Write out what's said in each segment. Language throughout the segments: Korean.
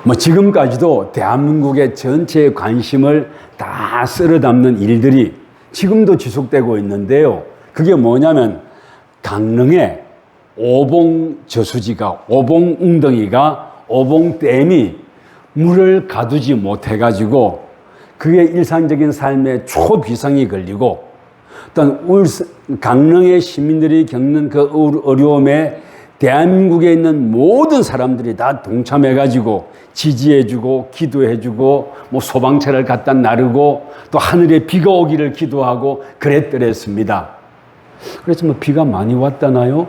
뭐 지금까지도 대한민국의 전체의 관심을 다 쓸어 담는 일들이 지금도 지속되고 있는데요. 그게 뭐냐면 강릉에 오봉저수지가, 오봉웅덩이가, 오봉댐이 물을 가두지 못해가지고 그게 일상적인 삶에 초비상이 걸리고 또한 강릉의 시민들이 겪는 그 어려움에 대한민국에 있는 모든 사람들이 다 동참해가지고 지지해주고 기도해주고 뭐 소방차를 갖다 나르고 또 하늘에 비가 오기를 기도하고 그랬더랬습니다. 그래서 뭐 비가 많이 왔다나요?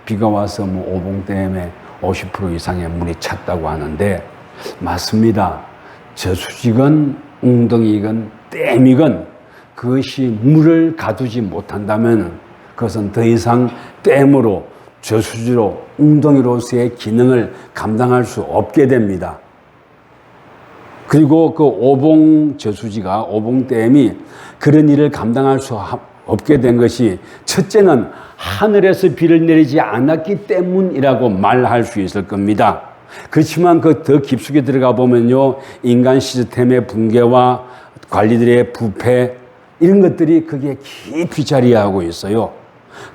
비가 와서 뭐 오봉댐에 50% 이상의 물이 찼다고 하는데 맞습니다. 저수지건 웅덩이건 댐이건 그것이 물을 가두지 못한다면 그것은 더 이상 댐으로 저수지로 웅덩이로서의 기능을 감당할 수 없게 됩니다. 그리고 그 오봉저수지가, 오봉댐이 그런 일을 감당할 수 없게 된 것이 첫째는 하늘에서 비를 내리지 않았기 때문이라고 말할 수 있을 겁니다. 그렇지만 그 더 깊숙이 들어가 보면요, 인간 시스템의 붕괴와 관리들의 부패 이런 것들이 거기에 깊이 자리하고 있어요.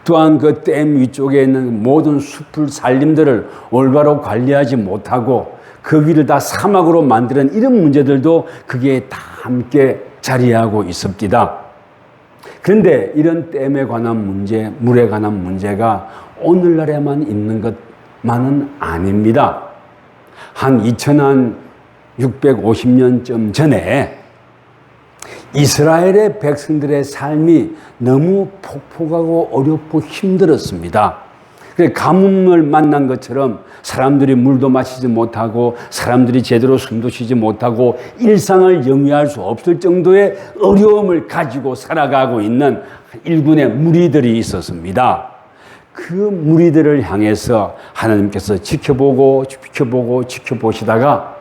또한 그 댐 위쪽에 있는 모든 숲을 산림들을 올바로 관리하지 못하고 그 위를 다 사막으로 만드는 이런 문제들도 거기에 다 함께 자리하고 있습니다. 그런데 이런 댐에 관한 문제, 물에 관한 문제가 오늘날에만 있는 것만은 아닙니다. 한 2650년쯤 전에 이스라엘의 백성들의 삶이 너무 폭폭하고 어렵고 힘들었습니다. 그래서 가뭄을 만난 것처럼 사람들이 물도 마시지 못하고 사람들이 제대로 숨도 쉬지 못하고 일상을 영위할 수 없을 정도의 어려움을 가지고 살아가고 있는 일군의 무리들이 있었습니다. 그 무리들을 향해서 하나님께서 지켜보시다가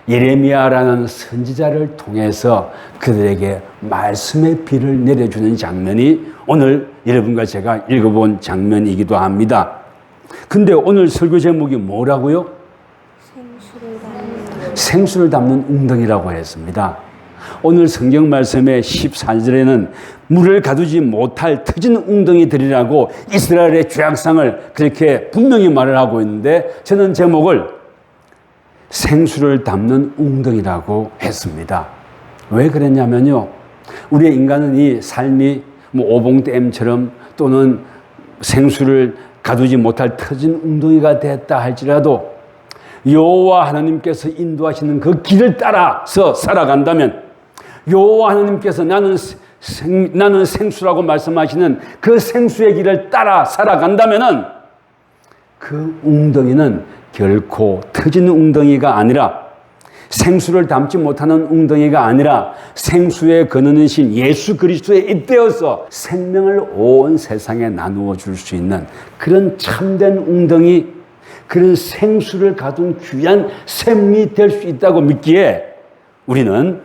예레미야라는 선지자를 통해서 그들에게 말씀의 비를 내려주는 장면이 오늘 여러분과 제가 읽어본 장면이기도 합니다. 근데 오늘 설교 제목이 뭐라고요? 생수를 담는 웅덩이라고 했습니다. 오늘 성경 말씀의 14절에는 물을 가두지 못할 터진 웅덩이들이라고 이스라엘의 죄악상을 그렇게 분명히 말을 하고 있는데 저는 제목을 생수를 담는 웅덩이라고 했습니다. 왜 그랬냐면요, 우리의 인간은 이 삶이 뭐 오봉댐처럼 또는 생수를 가두지 못할 터진 웅덩이가 됐다 할지라도 여호와 하나님께서 인도하시는 그 길을 따라서 살아간다면, 여호와 하나님께서 나는 생수라고 말씀하시는 그 생수의 길을 따라 살아간다면은 그 웅덩이는 결코 터지는 웅덩이가 아니라, 생수를 담지 못하는 웅덩이가 아니라 생수의 근원이신 예수 그리스도에 잇대어서 생명을 온 세상에 나누어 줄 수 있는 그런 참된 웅덩이, 그런 생수를 가둔 귀한 샘이 될 수 있다고 믿기에 우리는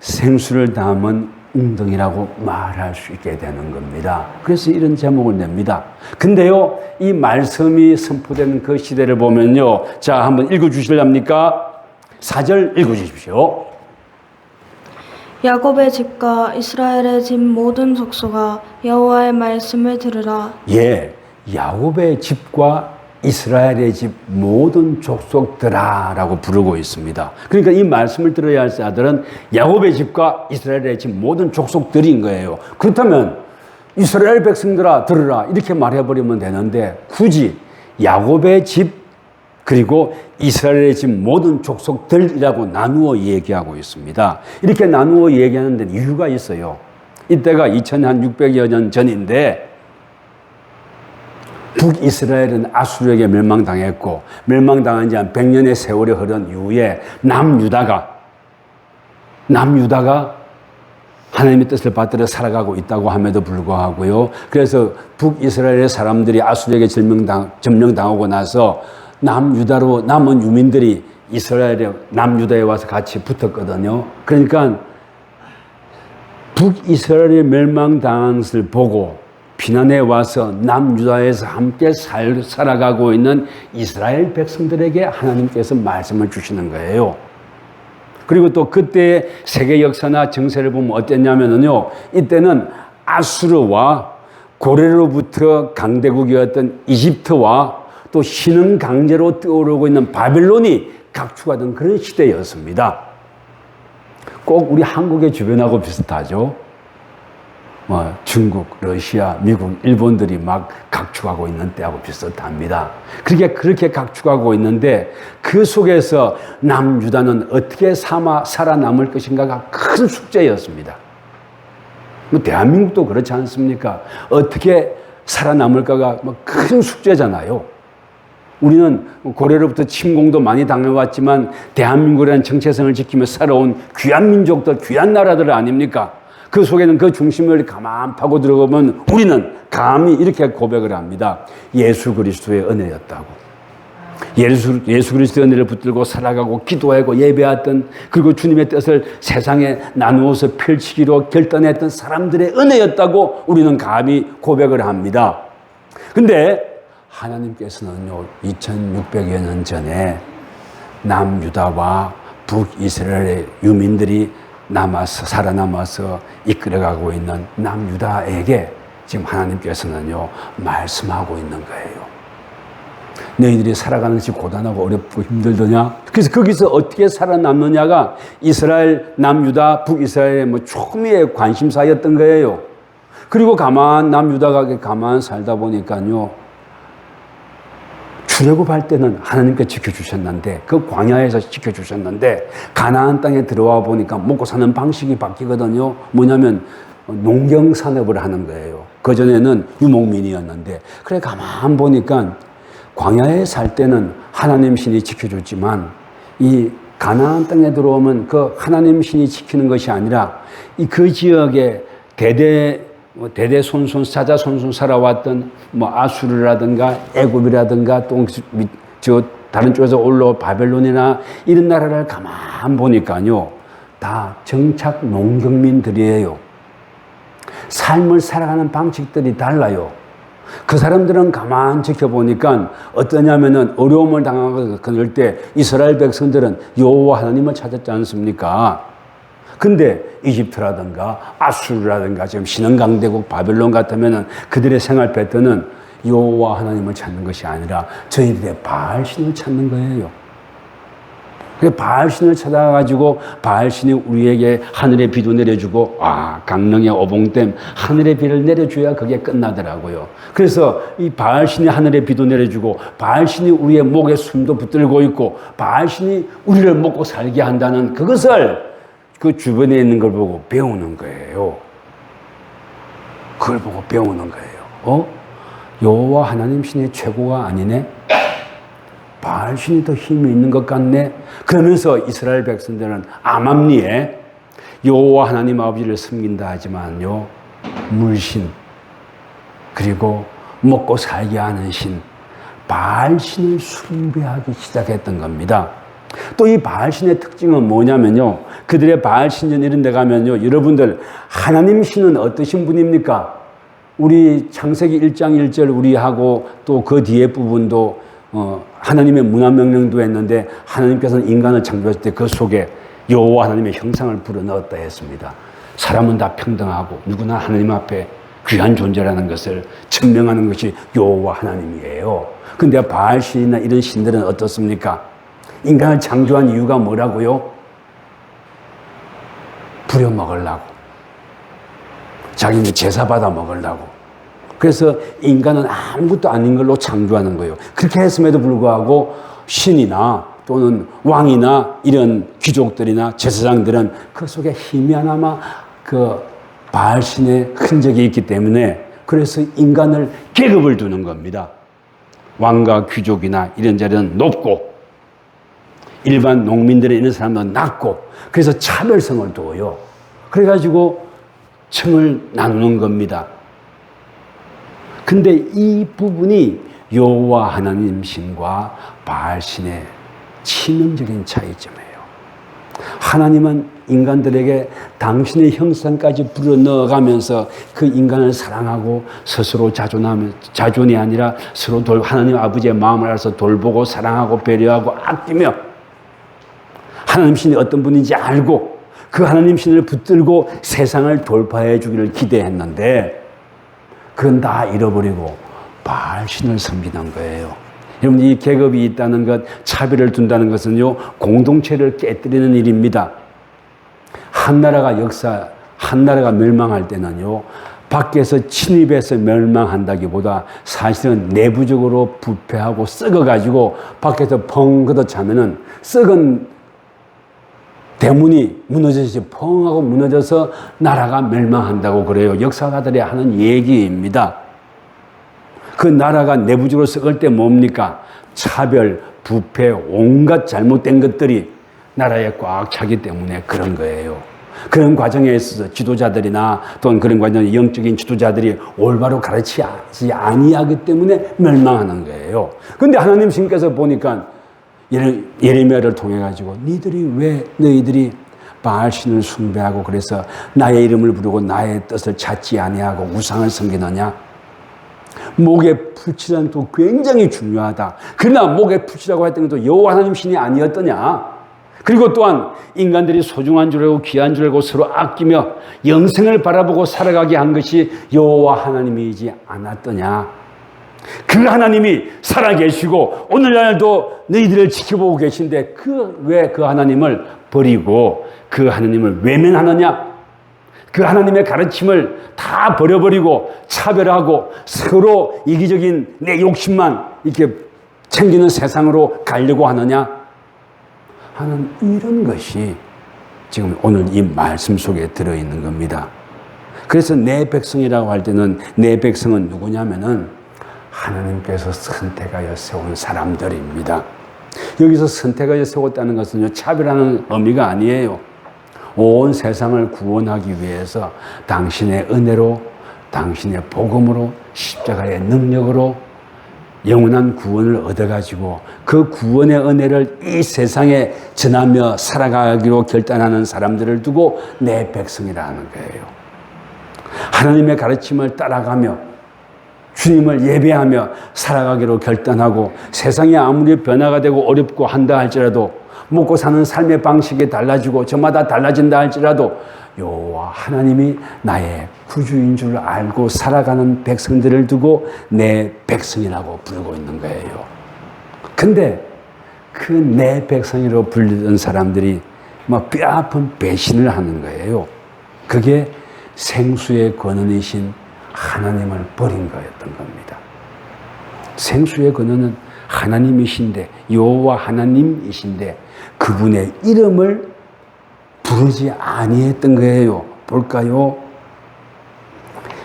생수를 담은 웅덩이라고 말할 수 있게 되는 겁니다. 그래서 이런 제목을 냅니다. 근데요, 이 말씀이 선포되는 그 시대를 보면요, 자, 한번 읽어주실랍니까? 4절 읽어주십시오. 야곱의 집과 이스라엘의 집 모든 족속아 여호와의 말씀을 들으라. 예, 야곱의 집과 이스라엘의 집 모든 족속들아라고 부르고 있습니다. 그러니까 이 말씀을 들어야 할 자들은 야곱의 집과 이스라엘의 집 모든 족속들인 거예요. 그렇다면 이스라엘 백성들아 들으라 이렇게 말해버리면 되는데 굳이 야곱의 집 그리고 이스라엘의 집 모든 족속들이라고 나누어 얘기하고 있습니다. 이렇게 나누어 얘기하는 데는 이유가 있어요. 이때가 2600여 년 전인데 북이스라엘은 아수르에게 멸망당했고 멸망당한 지 한 100년의 세월이 흐른 이후에 남유다가 하나님의 뜻을 받들어 살아가고 있다고 함에도 불구하고요. 그래서 북이스라엘의 사람들이 아수르에게 점령당하고 나서 남유다로 남은 유민들이 이스라엘의 남유다에 와서 같이 붙었거든요. 그러니까 북이스라엘의 멸망당한 것을 보고 피난해 와서 남유다에서 함께 살아가고 있는 이스라엘 백성들에게 하나님께서 말씀을 주시는 거예요. 그리고 또 그때의 세계 역사나 정세를 보면 어땠냐면요, 이때는 아수르와 고레로부터 강대국이었던 이집트와 또 신흥 강제로 떠오르고 있는 바벨론이 각축하던 그런 시대였습니다. 꼭 우리 한국의 주변하고 비슷하죠. 중국, 러시아, 미국, 일본들이 막 각축하고 있는 때하고 비슷합니다. 그렇게 각축하고 있는데 그 속에서 남유다는 어떻게 살아남을 것인가가 큰 숙제였습니다. 대한민국도 그렇지 않습니까? 어떻게 살아남을까가 큰 숙제잖아요. 우리는 고려로부터 침공도 많이 당해왔지만 대한민국이라는 정체성을 지키며 살아온 귀한 민족들, 귀한 나라들 아닙니까? 그 속에는 그 중심을 가만 파고 들어보면 우리는 감히 이렇게 고백을 합니다. 예수 그리스도의 은혜였다고. 예수 그리스도의 은혜를 붙들고 살아가고 기도하고 예배했던, 그리고 주님의 뜻을 세상에 나누어서 펼치기로 결단했던 사람들의 은혜였다고 우리는 감히 고백을 합니다. 근데 하나님께서는요, 2600여 년 전에 남유다와 북이스라엘의 유민들이 살아남아서 이끌어가고 있는 남유다에게 지금 하나님께서는요, 말씀하고 있는 거예요. 너희들이 살아가는 것이 고단하고 어렵고 힘들더냐? 그래서 거기서 어떻게 살아남느냐가 이스라엘, 남유다, 북이스라엘의 초미의 관심사였던 거예요. 그리고 남유다가 가만 살다 보니까요, 출애굽할 때는 하나님께 지켜주셨는데, 그 광야에서 지켜주셨는데, 가나안 땅에 들어와 보니까 먹고 사는 방식이 바뀌거든요. 뭐냐면 농경산업을 하는 거예요. 그전에는 유목민이었는데, 그래 가만 보니까 광야에 살 때는 하나님 신이 지켜줬지만 이 가나안 땅에 들어오면 그 하나님 신이 지키는 것이 아니라 그 지역에 대대손손 사자손손 살아왔던 아수르라든가 애굽이라든가 또 다른 쪽에서 올라온 바벨론이나 이런 나라를 가만 보니까요, 다 정착 농경민들이에요. 삶을 살아가는 방식들이 달라요. 그 사람들은 가만 지켜보니까 어떠냐면은 어려움을 당하고 그럴 때 이스라엘 백성들은 여호와 하나님을 찾았지 않습니까? 근데 이집트라든가 아수르라든가 지금 신흥강대국 바벨론 같으면은 그들의 생활 패턴은 여호와 하나님을 찾는 것이 아니라 저희들의 바알신을 찾는 거예요. 그래서 바알신을 찾아가지고 바알신이 우리에게 하늘의 비도 내려주고, 강릉의 오봉댐 하늘의 비를 내려줘야 그게 끝나더라고요. 그래서 이 바알신이 하늘의 비도 내려주고, 바알신이 우리의 목에 숨도 붙들고 있고, 바알신이 우리를 먹고 살게 한다는 그것을 그 주변에 있는 걸 보고 배우는 거예요. 그걸 보고 배우는 거예요. 여호와 하나님 신이 최고가 아니네? 바알 신이 더 힘이 있는 것 같네? 그러면서 이스라엘 백성들은 암암리에 여호와 하나님 아버지를 섬긴다 하지만요, 물신, 그리고 먹고 살게 하는 신, 바알 신을 숭배하기 시작했던 겁니다. 또 이 바알 신의 특징은 뭐냐면요, 그들의 바알 신전 이런 데 가면요, 여러분들 하나님 신은 어떠신 분입니까? 우리 창세기 1장 1절 우리하고 또 그 뒤에 부분도 하나님의 문화명령도 했는데, 하나님께서는 인간을 창조했을 때 그 속에 여호와 하나님의 형상을 불어넣었다 했습니다. 사람은 다 평등하고 누구나 하나님 앞에 귀한 존재라는 것을 증명하는 것이 여호와 하나님이에요. 근데 바알 신이나 이런 신들은 어떻습니까? 인간을 창조한 이유가 뭐라고요? 부려먹으려고, 자기는 제사 받아 먹으려고. 그래서 인간은 아무것도 아닌 걸로 창조하는 거예요. 그렇게 했음에도 불구하고 신이나 또는 왕이나 이런 귀족들이나 제사장들은 그 속에 희미하나마 그 바알신의 흔적이 있기 때문에, 그래서 인간을 계급을 두는 겁니다. 왕과 귀족이나 이런 자리는 높고 일반 농민들의 이런 사람은 낮고, 그래서 차별성을 둬요. 그래가지고 층을 나누는 겁니다. 근데 이 부분이 여호와 하나님 신과 바알 신의 치명적인 차이점이에요. 하나님은 인간들에게 당신의 형상까지 불어넣어가면서 그 인간을 사랑하고 스스로 자존이 아니라 서로 하나님 아버지의 마음을 알아서 돌보고 사랑하고 배려하고 아끼며 하나님 신이 어떤 분인지 알고 그 하나님 신을 붙들고 세상을 돌파해 주기를 기대했는데 그건 다 잃어버리고 바알 신을 섬기는 거예요. 여러분, 이 계급이 있다는 것, 차별을 둔다는 것은요, 공동체를 깨뜨리는 일입니다. 한 나라가 멸망할 때는요, 밖에서 침입해서 멸망한다기보다 사실은 내부적으로 부패하고 썩어가지고 밖에서 펑 걷어차면은 썩은 대문이 무너져서 펑하고 무너져서 나라가 멸망한다고 그래요. 역사가들이 하는 얘기입니다. 그 나라가 내부적으로 썩을 때 뭡니까? 차별, 부패, 온갖 잘못된 것들이 나라에 꽉 차기 때문에 그런 거예요. 그런 과정에 있어서 지도자들이나 또는 그런 과정에 영적인 지도자들이 올바로 가르치지 아니하기 때문에 멸망하는 거예요. 그런데 하나님 신께서 보니까 예레미야를 통해 가지고 너희들이 바알 신을 숭배하고 그래서 나의 이름을 부르고 나의 뜻을 찾지 아니하고 우상을 섬기느냐? 목에 풀칠하는 것도 굉장히 중요하다. 그러나 목에 풀칠하고 했던 것도 여호와 하나님 신이 아니었더냐? 그리고 또한 인간들이 소중한 줄 알고 귀한 줄 알고 서로 아끼며 영생을 바라보고 살아가게 한 것이 여호와 하나님이지 않았더냐? 그 하나님이 살아계시고 오늘날도 너희들을 지켜보고 계신데 왜 그 하나님을 버리고 그 하나님을 외면하느냐? 그 하나님의 가르침을 다 버려버리고 차별하고 서로 이기적인 내 욕심만 이렇게 챙기는 세상으로 가려고 하느냐 하는 이런 것이 지금 오늘 이 말씀 속에 들어있는 겁니다. 그래서 내 백성이라고 할 때는 내 백성은 누구냐면은 하나님께서 선택하여 세운 사람들입니다. 여기서 선택하여 세웠다는 것은요, 차별하는 의미가 아니에요. 온 세상을 구원하기 위해서 당신의 은혜로, 당신의 복음으로, 십자가의 능력으로 영원한 구원을 얻어가지고 그 구원의 은혜를 이 세상에 전하며 살아가기로 결단하는 사람들을 두고 내 백성이라는 거예요. 하나님의 가르침을 따라가며 주님을 예배하며 살아가기로 결단하고 세상이 아무리 변화가 되고 어렵고 한다 할지라도 먹고 사는 삶의 방식이 달라지고 저마다 달라진다 할지라도 여호와 하나님이 나의 구주인 줄 알고 살아가는 백성들을 두고 내 백성이라고 부르고 있는 거예요. 근데 그 내 백성이라고 불리던 사람들이 막 뼈아픈 배신을 하는 거예요. 그게 생수의 근원이신 하나님을 버린 거였던 겁니다. 생수의 근원은 하나님이신데 여호와 하나님이신데 그분의 이름을 부르지 아니했던 거예요. 볼까요?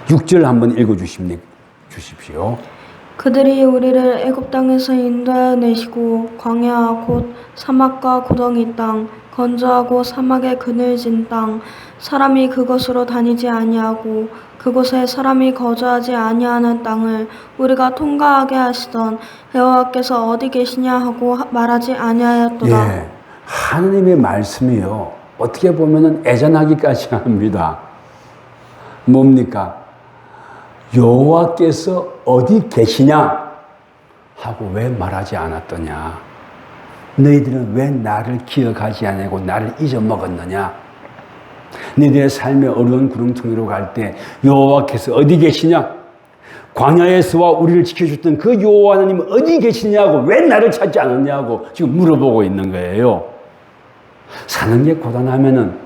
6절 한번 읽어주십시오. 그들이 우리를 애굽 땅에서 인도하여 내시고 광야 곧 사막과 고덩이 땅 건조하고 사막에 그늘진 땅 사람이 그곳으로 다니지 아니하고 그곳에 사람이 거주하지 아니하는 땅을 우리가 통과하게 하시던 여호와께서 어디 계시냐 하고 말하지 아니하였도다. 예, 하나님의 말씀이요. 어떻게 보면은 애잔하기까지 합니다. 뭡니까? 여호와께서 어디 계시냐 하고 왜 말하지 않았더냐? 너희들은 왜 나를 기억하지 아니하고 나를 잊어먹었느냐? 너희들의 삶의 어려운 구렁텅이로 갈 때 여호와께서 어디 계시냐? 광야에서와 우리를 지켜줬던 그 여호와 하나님 어디 계시냐고 왜 나를 찾지 않았냐고 지금 물어보고 있는 거예요. 사는 게 고단하면은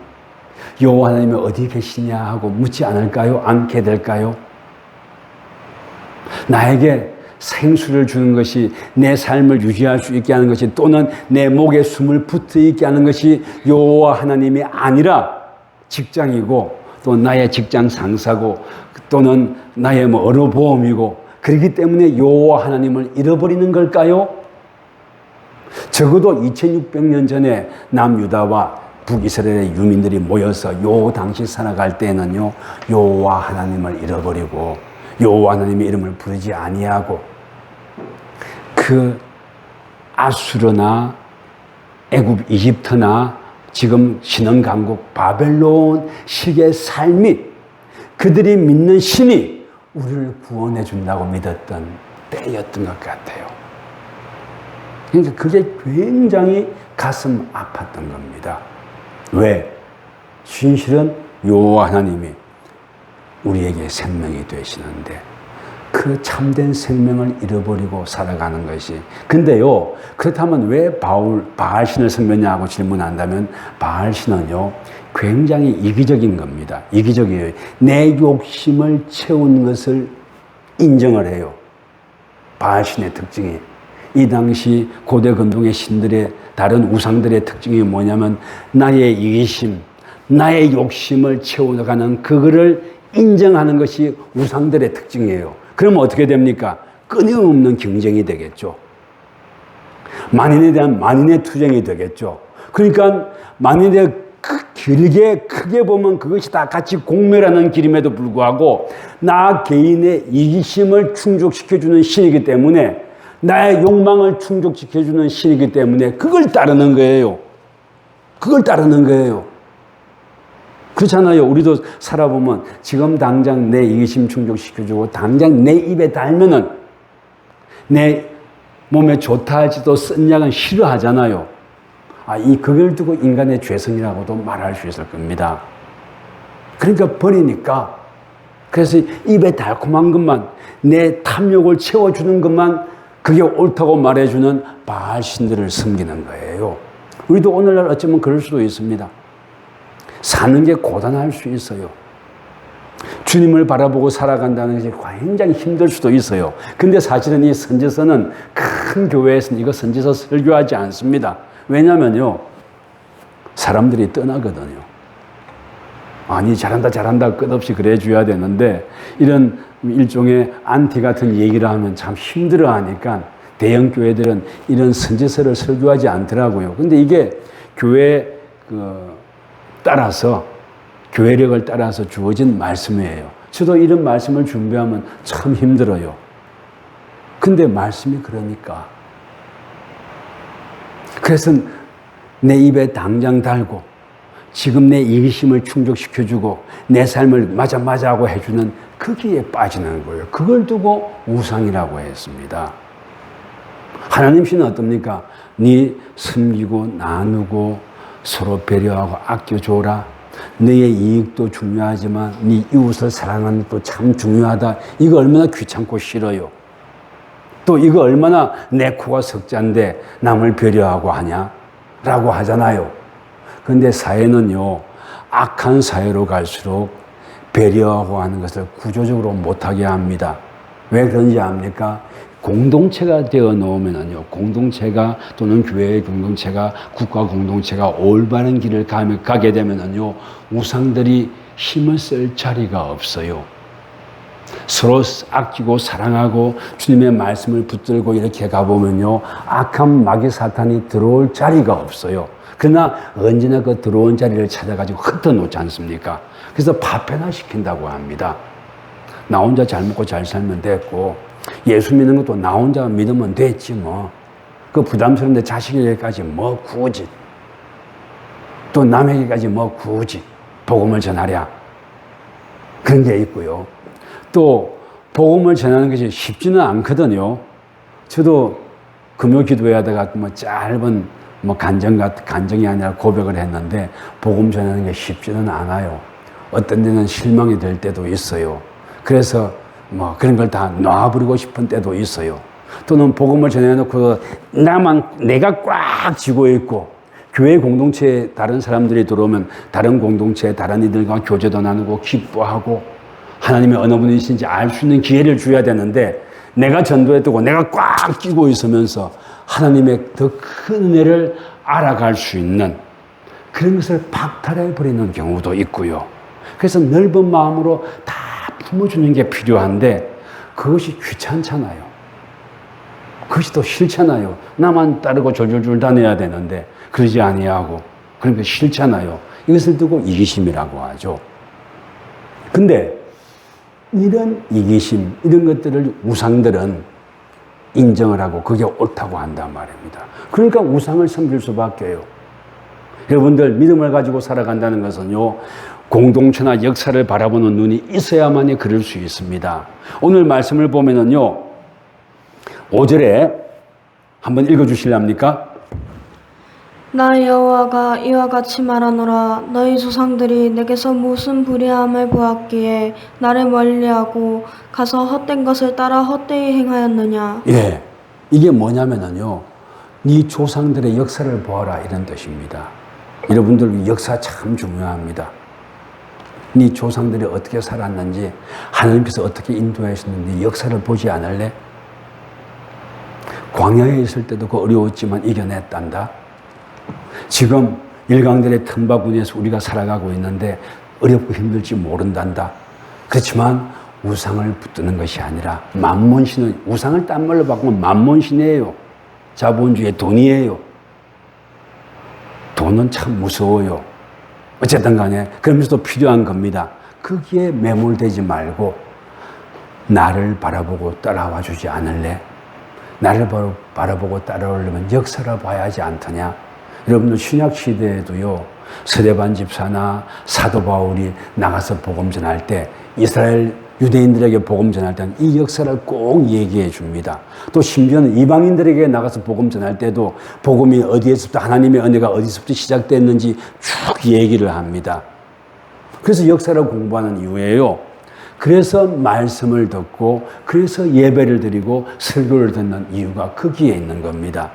여호와 하나님이 어디 계시냐 하고 묻지 않게 될까요? 나에게 생수를 주는 것이 내 삶을 유지할 수 있게 하는 것이 또는 내 목에 숨을 붙어 있게 하는 것이 여호와 하나님이 아니라 직장이고 또 나의 직장 상사고 또는 나의 의료보험이고 그렇기 때문에 여호와 하나님을 잃어버리는 걸까요? 적어도 2600년 전에 남유다와 북이스라엘의 유민들이 모여서 요 당시 살아갈 때는요 여호와 하나님을 잃어버리고 여호와 하나님의 이름을 부르지 아니하고 그 아수르나 애굽 이집트나 지금 신흥강국 바벨론 식의 삶이 그들이 믿는 신이 우리를 구원해 준다고 믿었던 때였던 것 같아요. 그러니까 그게 굉장히 가슴 아팠던 겁니다. 왜? 진실은 여호와 하나님이 우리에게 생명이 되시는데 그 참된 생명을 잃어버리고 살아가는 것이. 근데요, 그렇다면 왜 바알신을 섬겼냐고 질문한다면 바알신은요, 굉장히 이기적인 겁니다. 이기적이에요. 내 욕심을 채운 것을 인정을 해요. 바알신의 특징이. 이 당시 고대 근동의 신들의 다른 우상들의 특징이 뭐냐면 나의 이기심, 나의 욕심을 채워가는 그거를 인정하는 것이 우상들의 특징이에요. 그러면 어떻게 됩니까? 끊임없는 경쟁이 되겠죠. 만인에 대한 만인의 투쟁이 되겠죠. 그러니까 만인에 길게 크게 보면 그것이 다 같이 공멸하는 길임에도 불구하고 나 개인의 이기심을 충족시켜주는 신이기 때문에 나의 욕망을 충족시켜주는 신이기 때문에 그걸 따르는 거예요. 그걸 따르는 거예요. 그렇잖아요. 우리도 살아보면 지금 당장 내 이기심 충족시켜주고 당장 내 입에 달면은 내 몸에 좋다 할지도 쓴 약은 싫어하잖아요. 그걸 두고 인간의 죄성이라고도 말할 수 있을 겁니다. 그러니까 버리니까. 그래서 입에 달콤한 것만, 내 탐욕을 채워주는 것만 그게 옳다고 말해주는 바알 신들을 섬기는 거예요. 우리도 오늘날 어쩌면 그럴 수도 있습니다. 사는 게 고단할 수 있어요. 주님을 바라보고 살아간다는 것이 굉장히 힘들 수도 있어요. 근데 사실은 이 선지서는 큰 교회에서는 이거 선지서 설교하지 않습니다. 왜냐면요, 사람들이 떠나거든요. 아니, 잘한다 끝없이 그래 줘야 되는데 이런 일종의 안티 같은 얘기를 하면 참 힘들어 하니까 대형 교회들은 이런 선지서를 설교하지 않더라고요. 근데 이게 교회 따라서, 교회력을 따라서 주어진 말씀이에요. 저도 이런 말씀을 준비하면 참 힘들어요. 근데 말씀이 그러니까. 그래서 내 입에 당장 달고 지금 내 이기심을 충족시켜주고 내 삶을 맞아 하고 해주는 거기에 빠지는 거예요. 그걸 두고 우상이라고 했습니다. 하나님 신은 어떻습니까? 네 섬기고 나누고 서로 배려하고 아껴줘라. 너의 이익도 중요하지만 네 이웃을 사랑하는 것도 참 중요하다. 이거 얼마나 귀찮고 싫어요. 또 이거 얼마나 내 코가 석자인데 남을 배려하고 하냐? 라고 하잖아요. 근데 사회는요, 악한 사회로 갈수록 배려하고 하는 것을 구조적으로 못하게 합니다. 왜 그런지 압니까? 공동체가 되어 놓으면요, 공동체가 또는 교회의 공동체가, 국가 공동체가 올바른 길을 가게 되면요, 우상들이 힘을 쓸 자리가 없어요. 서로 아끼고 사랑하고 주님의 말씀을 붙들고 이렇게 가보면요, 악한 마귀 사탄이 들어올 자리가 없어요. 그러나 언제나 그 들어온 자리를 찾아가지고 흩어놓지 않습니까? 그래서 파편화 시킨다고 합니다. 나 혼자 잘 먹고 잘 살면 됐고, 예수 믿는 것도 나 혼자 믿으면 됐지 뭐. 그 부담스러운데 자식에게까지 뭐 굳이. 또 남에게까지 뭐 굳이 복음을 전하랴. 그런 게 있고요. 또 복음을 전하는 것이 쉽지는 않거든요. 저도 금요 기도회 하다가 짧은 간정이 아니라 고백을 했는데 복음 전하는 게 쉽지는 않아요. 어떤 데는 실망이 될 때도 있어요. 그래서 그런 걸 다 놔버리고 싶은 때도 있어요. 또는 복음을 전해놓고 내가 꽉 쥐고 있고 교회 공동체에 다른 사람들이 들어오면 다른 공동체에 다른 이들과 교제도 나누고 기뻐하고 하나님의 어느 분이신지 알 수 있는 기회를 줘야 되는데 내가 전도에 두고 내가 꽉 끼고 있으면서 하나님의 더 큰 은혜를 알아갈 수 있는 그런 것을 박탈해버리는 경우도 있고요. 그래서 넓은 마음으로 다 품어주는 게 필요한데 그것이 귀찮잖아요. 그것이 더 싫잖아요. 나만 따르고 졸졸졸 다녀야 되는데 그러지 아니하고 그런 게 싫잖아요. 이것을 두고 이기심이라고 하죠. 근데 이런 이기심, 이런 것들을 우상들은 인정을 하고 그게 옳다고 한단 말입니다. 그러니까 우상을 섬길 수밖에요. 여러분들 믿음을 가지고 살아간다는 것은요, 공동체나 역사를 바라보는 눈이 있어야만이 그럴 수 있습니다. 오늘 말씀을 보면은요, 5절에 한번 읽어주실랍니까? 나 여호와가 이와 같이 말하노라. 너희 조상들이 내게서 무슨 불의함을 보았기에 나를 멀리하고 가서 헛된 것을 따라 헛되이 행하였느냐. 예, 이게 뭐냐면은요, 네 조상들의 역사를 보아라 이런 뜻입니다. 여러분들 역사 참 중요합니다. 네 조상들이 어떻게 살았는지, 하나님께서 어떻게 인도하셨는지 역사를 보지 않을래? 광야에 있을 때도 그 어려웠지만 이겨냈단다. 지금 일강들의 틈바구니에서 우리가 살아가고 있는데 어렵고 힘들지 모른단다. 그렇지만 우상을 붙드는 것이 아니라 만몬신은, 우상을 딴 말로 바꾸면 만몬신이에요. 자본주의의 돈이에요. 돈은 참 무서워요. 어쨌든 간에 그러면서도 필요한 겁니다. 거기에 매몰되지 말고 나를 바라보고 따라와 주지 않을래? 나를 바라보고 따라오려면 역사를 봐야 하지 않더냐? 여러분들 신약 시대에도요, 스데반 집사나 사도 바울이 나가서 복음 전할 때, 이스라엘 유대인들에게 복음 전할 때는 이 역사를 꼭 얘기해 줍니다. 또 심지어는 이방인들에게 나가서 복음 전할 때도 복음이 어디에서부터, 하나님의 은혜가 어디서부터 시작됐는지 쭉 얘기를 합니다. 그래서 역사를 공부하는 이유예요. 그래서 말씀을 듣고, 그래서 예배를 드리고 설교를 듣는 이유가 거기에 있는 겁니다.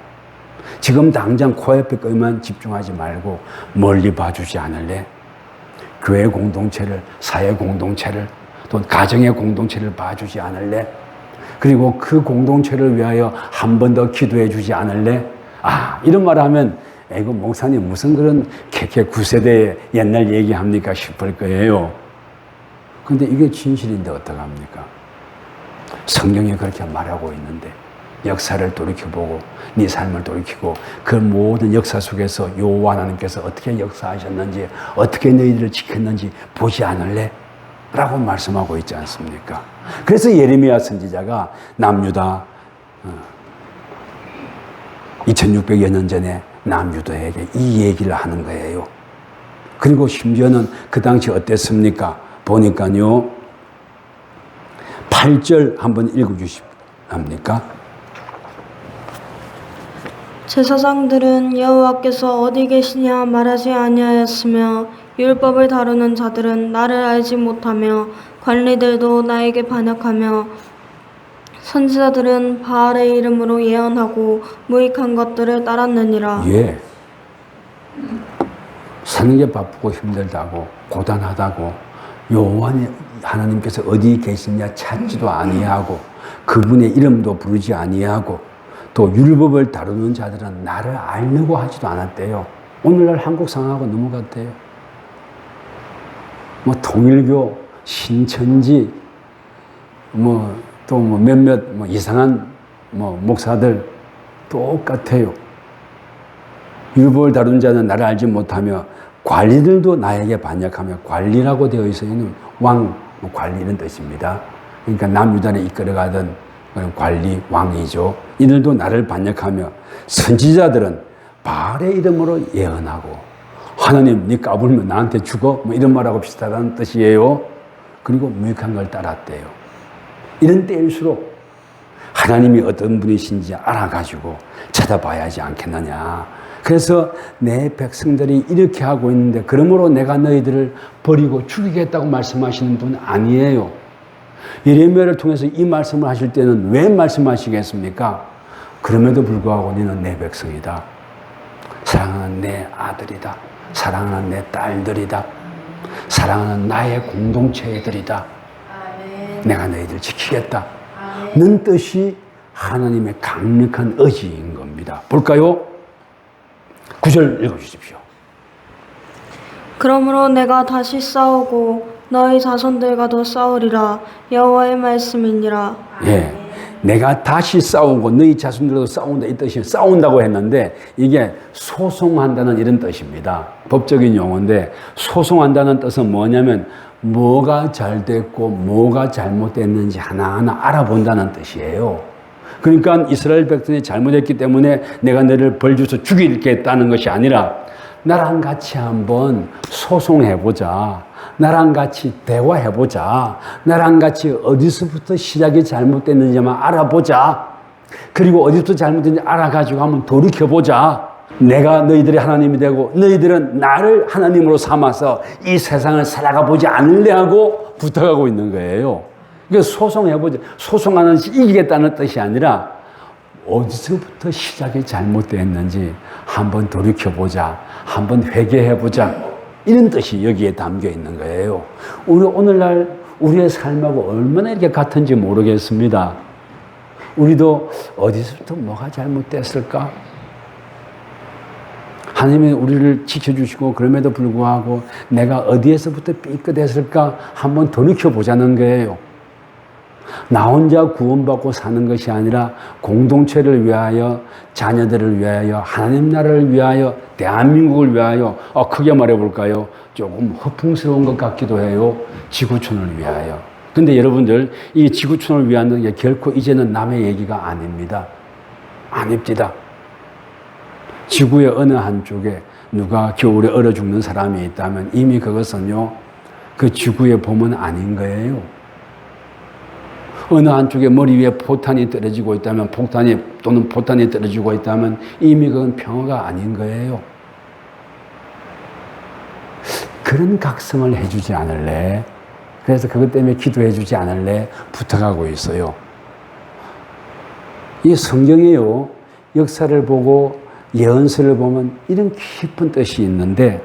지금 당장 코앞에 것만 집중하지 말고 멀리 봐주지 않을래? 교회 공동체를, 사회 공동체를, 또 가정의 공동체를 봐주지 않을래? 그리고 그 공동체를 위하여 한 번 더 기도해 주지 않을래? 아, 이런 말 하면 이거 목사님 무슨 그런 캐캐 9세대의 옛날 얘기합니까 싶을 거예요. 근데 이게 진실인데 어떡합니까? 성경이 그렇게 말하고 있는데 역사를 돌이켜보고 네 삶을 돌이키고 그 모든 역사 속에서 여호와 하나님께서 어떻게 역사하셨는지, 어떻게 너희들을 지켰는지 보지 않을래? 라고 말씀하고 있지 않습니까? 그래서 예레미야 선지자가 남유다 2600여 년 전에 남유다에게 이 얘기를 하는 거예요. 그리고 심지어는 그 당시 어땠습니까? 보니까요, 8절 한번 읽어주십니까? 제사장들은 여호와께서 어디 계시냐 말하지 아니하였으며 율법을 다루는 자들은 나를 알지 못하며 관리들도 나에게 반역하며 선지자들은 바알의 이름으로 예언하고 무익한 것들을 따랐느니라. 예. 사는 게 바쁘고 힘들다고, 고단하다고, 여호와 하나님께서 어디 계시냐 찾지도 아니하고, 그분의 이름도 부르지 아니하고, 또 율법을 다루는 자들은 나를 알려고 하지도 않았대요. 오늘날 한국 상황하고 너무 같아요. 뭐 통일교, 신천지, 또 몇몇 이상한 목사들 똑같아요. 율법을 다룬 자는 나를 알지 못하며 관리들도 나에게 반역하며, 관리라고 되어 있어요. 왕, 관리 이런 뜻입니다. 그러니까 남유다를 이끌어가던 그런 관리, 왕이죠. 이들도 나를 반역하며 선지자들은 바알의 이름으로 예언하고, 하나님 네 까불면 나한테 죽어? 이런 말하고 비슷하다는 뜻이에요. 그리고 무익한 걸 따랐대요. 이런 때일수록 하나님이 어떤 분이신지 알아가지고 찾아봐야 하지 않겠느냐. 그래서 내 백성들이 이렇게 하고 있는데 그러므로 내가 너희들을 버리고 죽이겠다고 말씀하시는 분 아니에요. 예레미야를 통해서 이 말씀을 하실 때는 왜 말씀하시겠습니까? 그럼에도 불구하고 너는 내 백성이다. 사랑하는 내 아들이다. 사랑하는 내 딸들이다. 사랑하는 나의 공동체들이다. 내가 너희들 지키겠다. 는 뜻이 하나님의 강력한 의지인 겁니다. 볼까요? 9절 읽어주십시오. 그러므로 내가 다시 싸우고 너희 자손들과도 싸우리라. 여호와의 말씀이니라. 예, 내가 다시 싸우고 너희 자손들도 싸운다, 이 뜻이 싸운다고 했는데 이게 소송한다는 이런 뜻입니다. 법적인 용어인데, 소송한다는 뜻은 뭐냐면 뭐가 잘 됐고 뭐가 잘못됐는지 하나하나 알아본다는 뜻이에요. 그러니까 이스라엘 백성이 잘못했기 때문에 내가 너를 벌 줘서 죽이겠다는 것이 아니라 나랑 같이 한번 소송해보자. 나랑 같이 대화해보자. 나랑 같이 어디서부터 시작이 잘못됐는지만 알아보자. 그리고 어디서부터 잘못됐는지 알아가지고 한번 돌이켜보자. 내가 너희들의 하나님이 되고 너희들은 나를 하나님으로 삼아서 이 세상을 살아가 보지 않을래 하고 부탁하고 있는 거예요. 그러니까 소송해보자. 소송하는 이기겠다는 뜻이 아니라 어디서부터 시작이 잘못됐는지 한번 돌이켜보자. 한번 회개해보자. 이런 뜻이 여기에 담겨 있는 거예요. 우리 오늘날 우리의 삶하고 얼마나 이렇게 같은지 모르겠습니다. 우리도 어디서부터 뭐가 잘못됐을까? 하나님이 우리를 지켜주시고 그럼에도 불구하고 내가 어디에서부터 삐끗했을까 한번 돌이켜보자는 거예요. 나 혼자 구원받고 사는 것이 아니라 공동체를 위하여, 자녀들을 위하여, 하나님 나라를 위하여, 대한민국을 위하여, 크게 말해볼까요? 조금 허풍스러운 것 같기도 해요. 지구촌을 위하여. 근데 여러분들, 이 지구촌을 위하는 게 결코 이제는 남의 얘기가 아닙니다. 아닙니다. 지구의 어느 한쪽에 누가 겨울에 얼어 죽는 사람이 있다면 이미 그것은요, 그 지구의 봄은 아닌 거예요. 어느 한쪽에 머리 위에 포탄이 떨어지고 있다면 포탄이 떨어지고 있다면 이미 그건 평화가 아닌 거예요. 그런 각성을 해주지 않을래? 그래서 그것 때문에 기도해주지 않을래? 부탁하고 있어요. 이 성경이요, 역사를 보고 예언서를 보면 이런 깊은 뜻이 있는데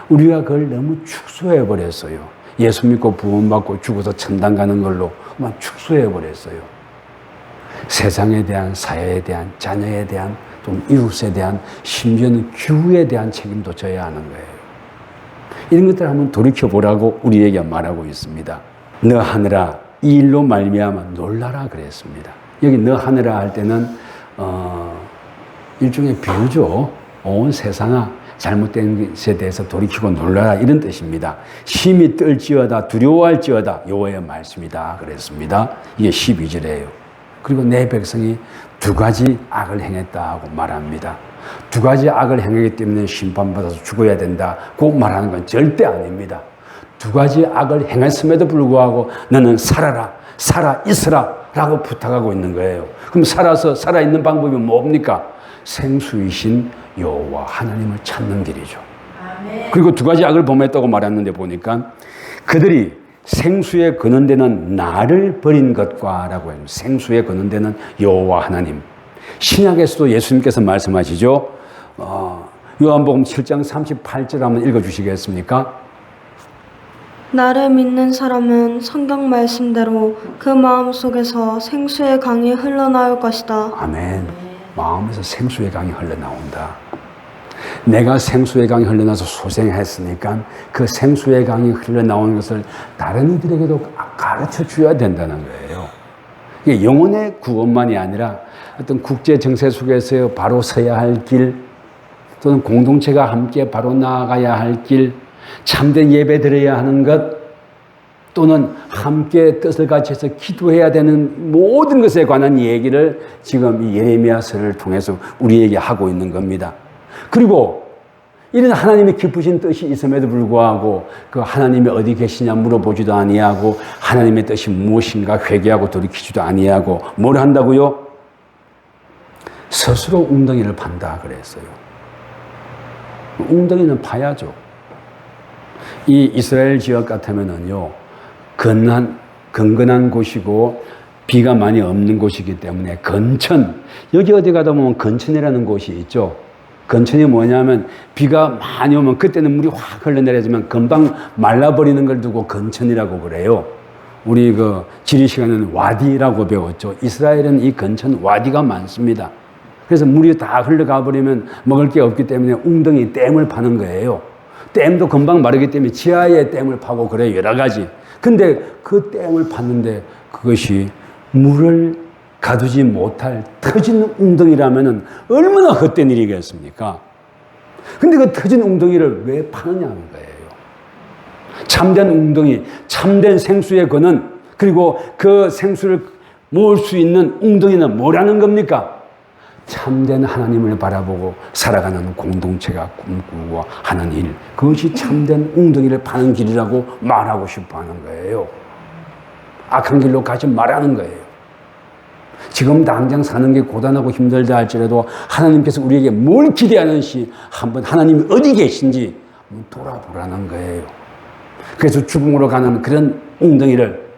우리가 그걸 너무 축소해버렸어요. 예수 믿고 구원받고 죽어서 천당 가는 걸로 막 축소해버렸어요. 세상에 대한, 사회에 대한, 자녀에 대한, 또 이웃에 대한, 심지어는 교회에 대한 책임도 져야 하는 거예요. 이런 것들을 한번 돌이켜보라고 우리에게 말하고 있습니다. 너 하늘아, 이 일로 말미암아 놀라라 그랬습니다. 여기 너 하늘아 할 때는 일종의 비유죠. 온 세상아, 잘못된 것에 대해서 돌이키고 놀라라 이런 뜻입니다. 심히 떨지어다 두려워할지어다 여호와의 말씀이다 그랬습니다. 이게 12절이에요. 그리고 내 백성이 두 가지 악을 행했다고 말합니다. 두 가지 악을 행하기 때문에 심판받아서 죽어야 된다고 말하는 건 절대 아닙니다. 두 가지 악을 행했음에도 불구하고 너는 살아라, 살아 있으라 라고 부탁하고 있는 거예요. 그럼 살아있는 방법이 뭡니까? 생수이신 여호와 하나님을 찾는 길이죠. 아멘. 그리고 두 가지 악을 범했다고 말했는데 보니까 그들이 생수에 거는 데는 나를 버린 것과 라고 해요. 생수에 거는 데는 여호와 하나님. 신약에서도 예수님께서 말씀하시죠. 요한복음 7장 38절 한번 읽어주시겠습니까? 나를 믿는 사람은 성경 말씀대로 그 마음속에서 생수의 강이 흘러나올 것이다. 아멘. 마음에서 생수의 강이 흘러나온다. 내가 생수의 강이 흘러나서 소생했으니까 그 생수의 강이 흘러나오는 것을 다른 이들에게도 가르쳐 줘야 된다는 거예요. 이게 영혼의 구원만이 아니라 어떤 국제 정세 속에서 바로 서야 할 길, 또는 공동체가 함께 바로 나아가야 할 길, 참된 예배 드려야 하는 것, 또는 함께 뜻을 같이해서 기도해야 되는 모든 것에 관한 얘기를 지금 이 예레미야서를 통해서 우리에게 하고 있는 겁니다. 그리고 이런 하나님의 기쁘신 뜻이 있음에도 불구하고 그 하나님이 어디 계시냐 물어보지도 아니하고 하나님의 뜻이 무엇인가 회개하고 돌이키지도 아니하고 뭘 한다고요? 스스로 웅덩이를 판다 그랬어요. 웅덩이는 파야죠. 이 이스라엘 지역 같으면은요, 건건한 곳이고 비가 많이 없는 곳이기 때문에 건천, 여기 어디 가다 보면 건천이라는 곳이 있죠. 건천이 뭐냐면 비가 많이 오면 그때는 물이 확 흘러내려지면 금방 말라버리는 걸 두고 건천이라고 그래요. 우리 그 지리 시간에는 와디라고 배웠죠. 이스라엘은 이 건천 와디가 많습니다. 그래서 물이 다 흘러가 버리면 먹을 게 없기 때문에 웅덩이 댐을 파는 거예요. 댐도 금방 마르기 때문에 지하에 댐을 파고 그래요. 여러 가지. 근데 그 댐을 팠는데 그것이 물을 가두지 못할 터진 웅덩이라면 얼마나 헛된 일이겠습니까? 근데 그 터진 웅덩이를 왜 파느냐는 거예요. 참된 웅덩이, 참된 생수에 거는, 그리고 그 생수를 모을 수 있는 웅덩이는 뭐라는 겁니까? 참된 하나님을 바라보고 살아가는 공동체가 꿈꾸고 하는 일, 그것이 참된 웅덩이를 파는 길이라고 말하고 싶어 하는 거예요. 악한 길로 가지 말라는 거예요. 지금 당장 사는 게 고단하고 힘들다 할지라도 하나님께서 우리에게 뭘 기대하는지 한번 하나님이 어디 계신지 한번 돌아보라는 거예요. 그래서 죽음으로 가는 그런 웅덩이를,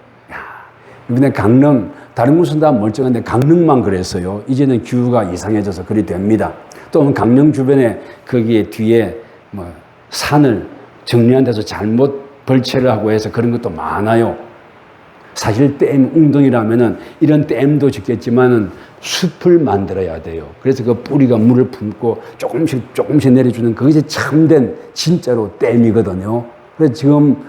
이번에 강릉, 다른 곳은 다 멀쩡한데 강릉만 그랬어요. 이제는 기후가 이상해져서 그리 됩니다. 또 강릉 주변에 거기에 뒤에 뭐 산을 정리한 데서 잘못 벌채를 하고 해서 그런 것도 많아요. 사실 댐 웅덩이라면은 이런 댐도 짓겠지만은 숲을 만들어야 돼요. 그래서 그 뿌리가 물을 품고 조금씩 내려주는 그것이 참된 진짜로 댐이거든요. 그래서 지금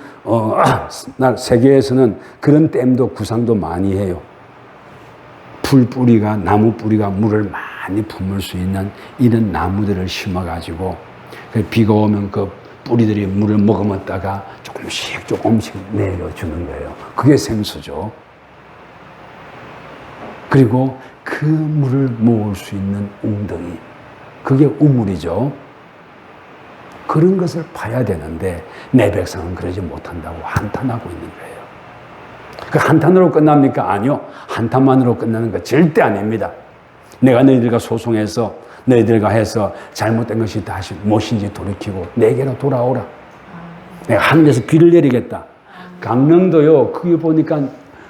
세계에서는 그런 댐도 구상도 많이 해요. 풀 뿌리가, 나무 뿌리가 물을 많이 품을 수 있는 이런 나무들을 심어가지고 비가 오면 그 뿌리들이 물을 머금었다가 조금씩 내려주는 거예요. 그게 생수죠. 그리고 그 물을 모을 수 있는 웅덩이, 그게 우물이죠. 그런 것을 봐야 되는데 내 백성은 그러지 못한다고 한탄하고 있는 거예요. 그 한탄으로 끝납니까? 아니요. 한탄만으로 끝나는 거 절대 아닙니다. 내가 너희들과 소송해서 너희들과 해서 잘못된 것이 다시 무엇인지 돌이키고 내게로 돌아오라. 내가 하늘에서 비를 내리겠다. 강릉도요, 그게 보니까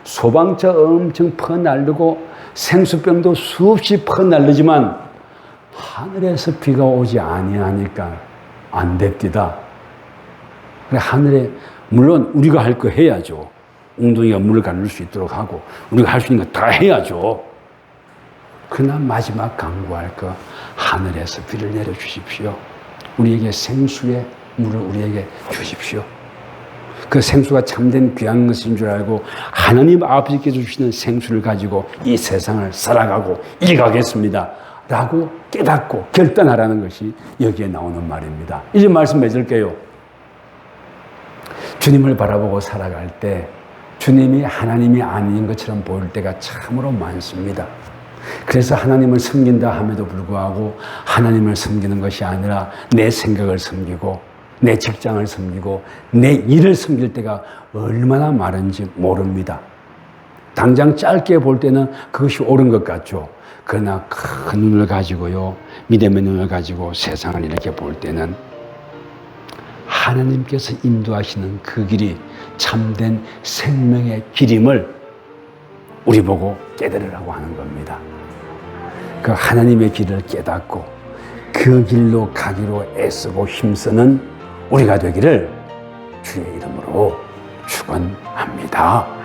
소방차 엄청 퍼날르고 생수병도 수없이 퍼날르지만 하늘에서 비가 오지 아니하니까 안 됩디다. 하늘에, 물론 우리가 할 거 해야죠. 웅덩이가 물을 가눌 수 있도록 하고 우리가 할 수 있는 거 다 해야죠. 그러나 마지막 강구할 거, 하늘에서 비를 내려주십시오. 우리에게 생수의 물을 우리에게 주십시오. 그 생수가 참된 귀한 것인 줄 알고 하나님 아버지께서 주시는 생수를 가지고 이 세상을 살아가고 일가겠습니다 라고 깨닫고 결단하라는 것이 여기에 나오는 말입니다. 이제 말씀 맺을게요. 주님을 바라보고 살아갈 때 주님이 하나님이 아닌 것처럼 보일 때가 참으로 많습니다. 그래서 하나님을 섬긴다 함에도 불구하고 하나님을 섬기는 것이 아니라 내 생각을 섬기고 내 직장을 섬기고 내 일을 섬길 때가 얼마나 많은지 모릅니다. 당장 짧게 볼 때는 그것이 옳은 것 같죠. 그러나 큰 눈을 가지고요, 믿음의 눈을 가지고 세상을 이렇게 볼 때는 하나님께서 인도하시는 그 길이 참된 생명의 길임을 우리 보고 깨달으라고 하는 겁니다. 그 하나님의 길을 깨닫고 그 길로 가기로 애쓰고 힘쓰는 우리가 되기를 주의 이름으로 축원합니다.